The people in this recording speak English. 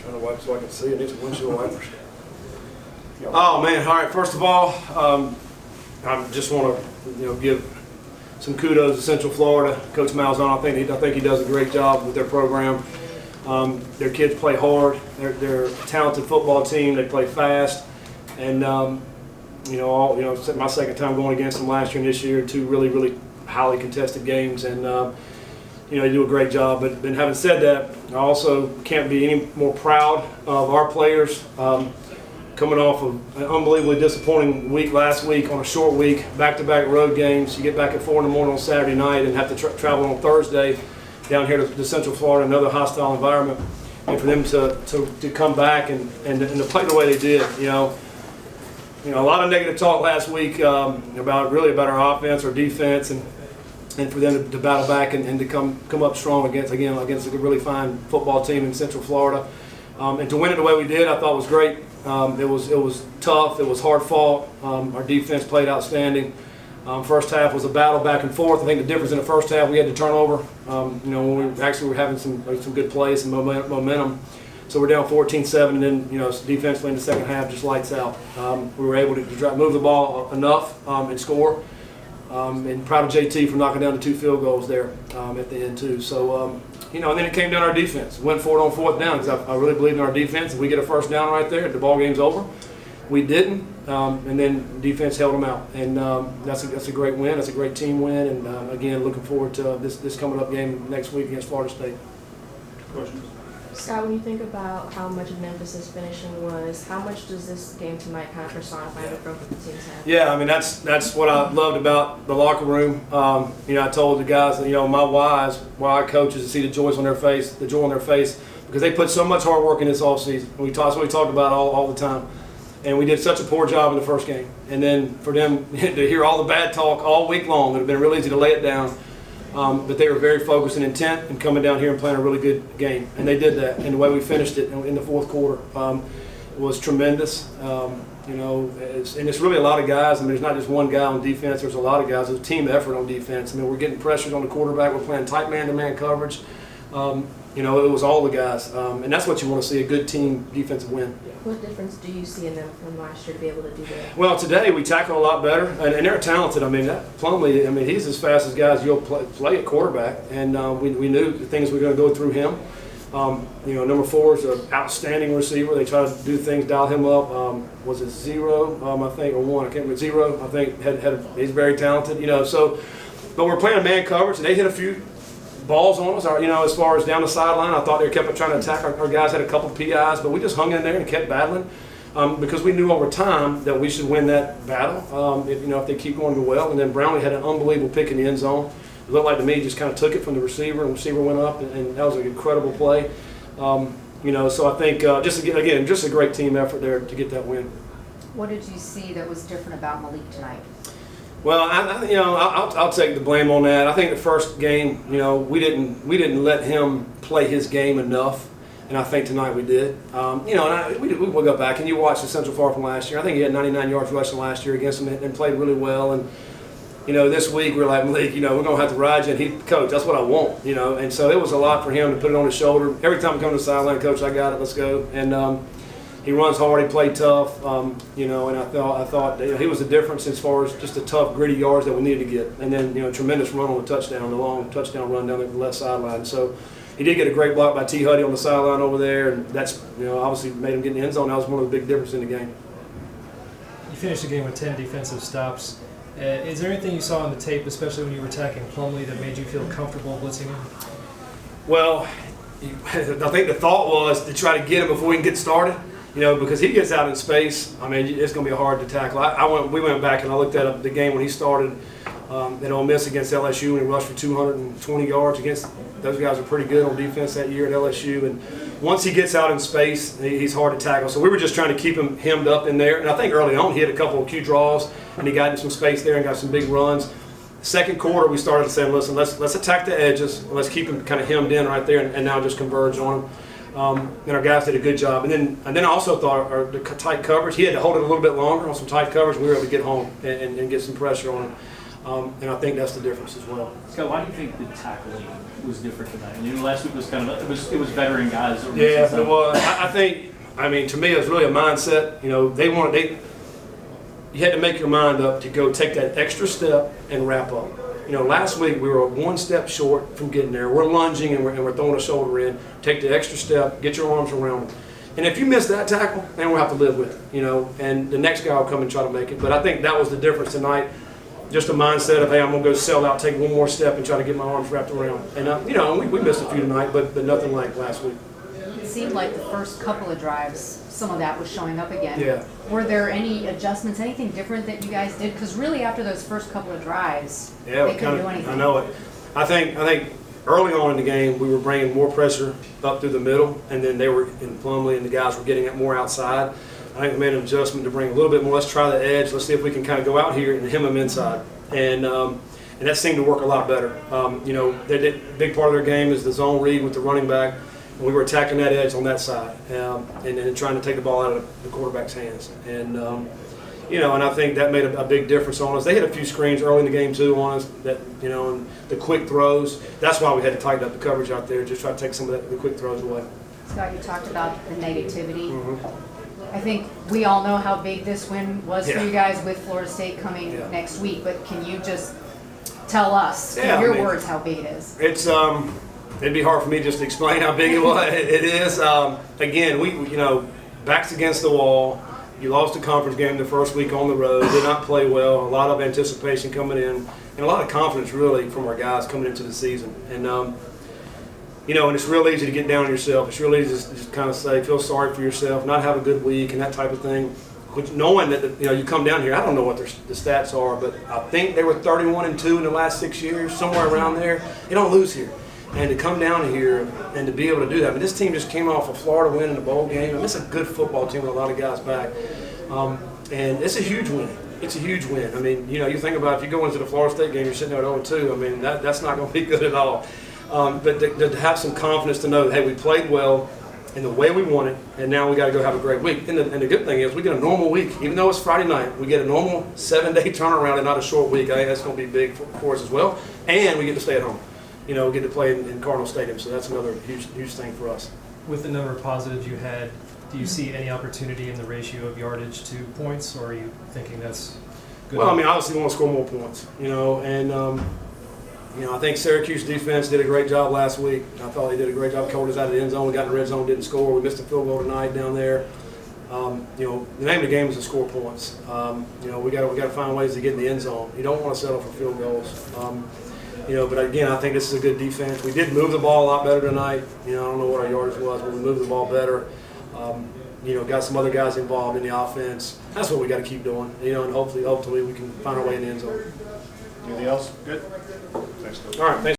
Trying to wipe so I can see. I need some windshield wipers. Oh man! All right. First of all, I just want to give some kudos to Central Florida. Coach Malzahn, I think he does a great job with their program. Their kids play hard. They're a talented football team. They play fast, and my second time going against them last year and this year, two really highly contested games, and they do a great job. But having said that, I also can't be any more proud of our players. Coming off of an unbelievably disappointing week last week on a short week, back-to-back road games. You get back at 4 in the morning on Saturday night and have to travel on Thursday down here to Central Florida, another hostile environment, and for them to come back and to play the way they did. A lot of negative talk last week about our offense or defense, and for them to battle back and to come up strong against a really fine football team in Central Florida, and to win it the way we did, I thought was great. It was tough. It was hard fought. Our defense played outstanding. First half was a battle back and forth. I think the difference in the first half, we had to turn over. When we were having some good plays and momentum. So we're down 14-7, and then defensively in the second half, just lights out. We were able to move the ball enough and score. And proud of JT for knocking down the 2 field goals there at the end too. So and then it came down to our defense. Went for it on 4th down because I really believed in our defense. If we get a first down right there, the ball game's over. We didn't, and then defense held them out, and that's a great win. That's a great team win, and again, looking forward to this coming up game next week against Florida State. Questions? Scott, when you think about how much of emphasis finishing was, how much does this game tonight kind of personify the growth of the team's had? Yeah, I mean that's what I loved about the locker room. I told the guys that my why I coach is to see the joy on their face, because they put so much hard work in this offseason. That's what we talk about all the time. And we did such a poor job in the first game. And then for them to hear all the bad talk all week long, it would have been real easy to lay it down. But they were very focused and intent and coming down here and playing a really good game. And they did that. And the way we finished it in the fourth quarter was tremendous. It's really a lot of guys. I mean, there's not just one guy on defense. There's a lot of guys. There's a team effort on defense. I mean, we're getting pressured on the quarterback. We're playing tight man-to-man coverage. It was all the guys. And that's what you want to see, a good team defensive win. What difference do you see in them from last year to be able to do that? Well, today we tackle a lot better, and they're talented. I mean, Plumlee, he's as fast as guys you'll play at quarterback, and we knew the things were going to go through him. Number 4 is an outstanding receiver. They try to do things, dial him up. Was it 0, I think, or 1? I can't remember. 0, I think. He's very talented. But we're playing man coverage, and they hit a few balls on us, as far as down the sideline. I thought they kept trying to attack. Our guys had a couple of PIs, but we just hung in there and kept battling because we knew over time that we should win that battle if they keep going well. And then Brownlee had an unbelievable pick in the end zone. It looked like to me he just kind of took it from the receiver, and the receiver went up, and that was an incredible play. So I think just a great team effort there to get that win. What did you see that was different about Malik tonight? Well, I'll take the blame on that. I think the first game, we didn't let him play his game enough, and I think tonight we did. We will go back and you watch the Central Florida from last year. I think he had 99 yards rushing last year against him and played really well. And this week we're like, Malik, we're gonna have to ride you. And he, coach, that's what I want. And so it was a lot for him to put it on his shoulder. Every time we come to the sideline, coach, I got it. Let's go. And he runs hard. He played tough, and I thought he was the difference as far as just the tough, gritty yards that we needed to get. And then, tremendous run on the touchdown, the long touchdown run down the left sideline. So he did get a great block by T. Huddy on the sideline over there, and that's obviously made him get in the end zone. That was one of the big differences in the game. You finished the game with 10 defensive stops. Is there anything you saw on the tape, especially when you were attacking Plumlee, that made you feel comfortable blitzing him? Well, I think the thought was to try to get him before we can get started. Because he gets out in space, it's going to be hard to tackle. We went back and I looked at the game when he started at Ole Miss against LSU, and he rushed for 220 yards against. Those guys are pretty good on defense that year at LSU. And once he gets out in space, he's hard to tackle. So we were just trying to keep him hemmed up in there. And I think early on he had a couple of cue draws, and he got in some space there and got some big runs. Second quarter, we started saying, listen, let's attack the edges. Let's keep him kind of hemmed in right there, and now just converge on him. And our guys did a good job. And then I also thought the tight coverage, he had to hold it a little bit longer on some tight coverage. We were able to get home and get some pressure on him. And I think that's the difference as well. Scott, why do you think the tackling was different tonight? Last week was kind of it was veteran guys. Yeah, it was. I think. I mean, to me, it was really a mindset. You know, you had to make your mind up to go take that extra step and wrap up. You know, last week we were one step short from getting there. We're lunging and we're throwing a shoulder in. Take the extra step, get your arms around them. And if you miss that tackle, then we'll have to live with it, you know, and the next guy will come and try to make it. But I think that was the difference tonight. Just a mindset of, hey, I'm going to go sell out, take one more step and try to get my arms wrapped around. And, you know, we missed a few tonight, but nothing like last week. It seemed like the first couple of drives, some of that was showing up again. Yeah. Were there any adjustments, anything different that you guys did? Because really after those first couple of drives, Yeah, they couldn't do anything. I know it. I think early on in the game, we were bringing more pressure up through the middle, and then they were in Plumlee, and the guys were getting it more outside. I think we made an adjustment to bring a little bit more. Let's try the edge. Let's see if we can kind of go out here and hem them inside. And that seemed to work a lot better. You know, a big part of their game is the zone read with the running back. And we were attacking that edge on that side, and then trying to take the ball out of the quarterback's hands. And you know, and I think that made a big difference on us. They hit a few screens early in the game too on us. That, you know, and the quick throws. That's why we had to tighten up the coverage out there, just try to take some of the quick throws away. Scott, you talked about the negativity. Mm-hmm. I think we all know how big this win was for Yeah. you guys with Florida State coming Yeah. next week, but can you just tell us, Yeah, in your I mean, words, how big it is? It's it'd be hard for me just to explain how big it was. It is. Again, we you know, backs against the wall. You lost a conference game the first week on the road. Did not play well. A lot of anticipation coming in, and a lot of confidence really from our guys coming into the season. And you know, and it's real easy to get down on yourself. It's real easy to just kind of say, feel sorry for yourself, not have a good week, and that type of thing. Which, knowing that you know, you come down here, I don't know what the stats are, but I think they were 31-2 in the last 6 years, somewhere around there. You don't lose here. And to come down here and to be able to do that. I mean, this team just came off a Florida win in the bowl game. I mean, it's a good football team with a lot of guys back. And it's a huge win. It's a huge win. I mean, you know, you think about if you go into the Florida State game, you're sitting there at 0-2. I mean, that's not going to be good at all. But to have some confidence to know that, hey, we played well in the way we wanted, and now we got to go have a great week. And the good thing is we get a normal week. Even though it's Friday night, we get a normal 7-day turnaround and not a short week. I think that's going to be big for us as well. And we get to stay at home. You know, we get to play in Cardinals Stadium, so that's another huge thing for us. With the number of positives you had, do you see any opportunity in the ratio of yardage to points, or are you thinking that's good? Well, I mean, obviously we want to score more points, you know, and you know, I think Syracuse defense did a great job last week. I thought they did a great job, cold us out of the end zone. We got in the red zone, didn't score. We missed a field goal tonight down there. You know, the name of the game is to score points. You know, we got to find ways to get in the end zone. You don't want to settle for field goals. You know, but again, I think this is a good defense. We did move the ball a lot better tonight. You know, I don't know what our yardage was, but we moved the ball better. You know, got some other guys involved in the offense. That's what we got to keep doing. You know, and hopefully we can find our way in the end zone. Anything else? Good. Thanks, Coach. All right, thanks.